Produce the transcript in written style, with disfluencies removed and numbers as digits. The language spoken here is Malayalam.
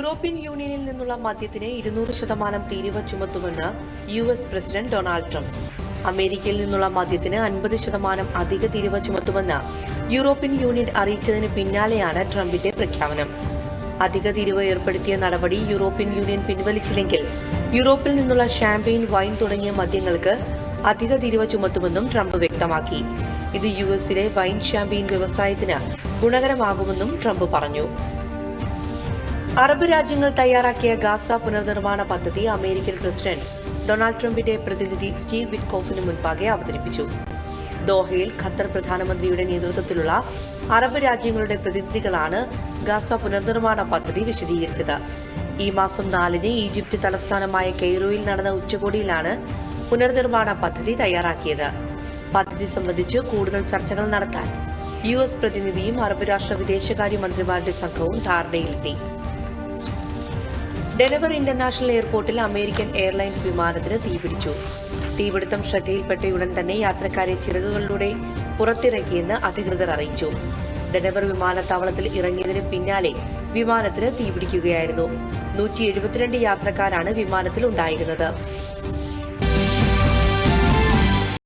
യൂറോപ്യൻ യൂണിയനിൽ നിന്നുള്ള മദ്യത്തിന് 200% തീരുവ ചുമത്തുമെന്ന് US പ്രസിഡന്റ് ഡൊണാൾഡ് ട്രംപ്. അമേരിക്കയിൽ നിന്നുള്ള മദ്യത്തിന് 50% അധിക തീരുവ ചുമത്തുമെന്ന് യൂറോപ്യൻ യൂണിയൻ അറിയിച്ചതിന് പിന്നാലെയാണ് ട്രംപിന്റെ പ്രഖ്യാപനം. അധിക തീരുവ ഏർപ്പെടുത്തിയ നടപടി യൂറോപ്യൻ യൂണിയൻ പിൻവലിച്ചില്ലെങ്കിൽ യൂറോപ്പിൽ നിന്നുള്ള ഷാമ്പെയിൻ, വൈൻ തുടങ്ങിയ മദ്യങ്ങൾക്ക് അധിക തീരുവ ചുമത്തുമെന്നും ട്രംപ് വ്യക്തമാക്കി. ഇത് യുഎസിലെ വൈൻ, ഷാമ്പെയിൻ വ്യവസായത്തിന് ഗുണകരമാകുമെന്നും ട്രംപ് പറഞ്ഞു. അറബ് രാജ്യങ്ങൾ തയ്യാറാക്കിയ ഗാസ പുനർനിർമ്മാണ പദ്ധതി അമേരിക്കൻ പ്രസിഡന്റ് ഡൊണാൾഡ് ട്രംപിന്റെ പ്രതിനിധി സ്റ്റീവ് വിറ്റ്കോഫിന് മുൻപാകെ അവതരിപ്പിച്ചു. ദോഹയിൽ ഖത്തർ പ്രധാനമന്ത്രിയുടെ നേതൃത്വത്തിലുള്ള അറബ് രാജ്യങ്ങളുടെ പ്രതിനിധികളാണ് ഗാസ പുനർനിർമ്മാണ പദ്ധതി വിശദീകരിച്ചത്. ഈ മാസം 4-ന് ഈജിപ്ത് തലസ്ഥാനമായ കെയ്റോയിൽ നടന്ന ഉച്ചകോടിയിലാണ് പുനർനിർമ്മാണ പദ്ധതി തയ്യാറാക്കിയത്. പദ്ധതി സംബന്ധിച്ച് കൂടുതൽ ചർച്ചകൾ നടത്താൻ US പ്രതിനിധിയും അറബ് രാഷ്ട്ര വിദേശകാര്യമന്ത്രിമാരുടെ സംഘവും ധാരണയിലെത്തി. ഡെനവർ ഇന്റർനാഷണൽ എയർപോർട്ടിൽ അമേരിക്കൻ എയർലൈൻസ് വിമാനത്തിന് തീപിടിച്ചു. തീപിടുത്തം ശ്രദ്ധയിൽപ്പെട്ടയുടൻ തന്നെ യാത്രക്കാരെ ചിറകുകളിലൂടെ പുറത്തിറക്കിയെന്ന് അധികൃതർ അറിയിച്ചു. ഡെനവർ വിമാനത്താവളത്തിൽ ഇറങ്ങിയതിന് പിന്നാലെ വിമാനത്തിന് തീപിടിക്കുകയായിരുന്നു. 172 യാത്രക്കാരാണ് വിമാനത്തിൽ ഉണ്ടായിരുന്നത്.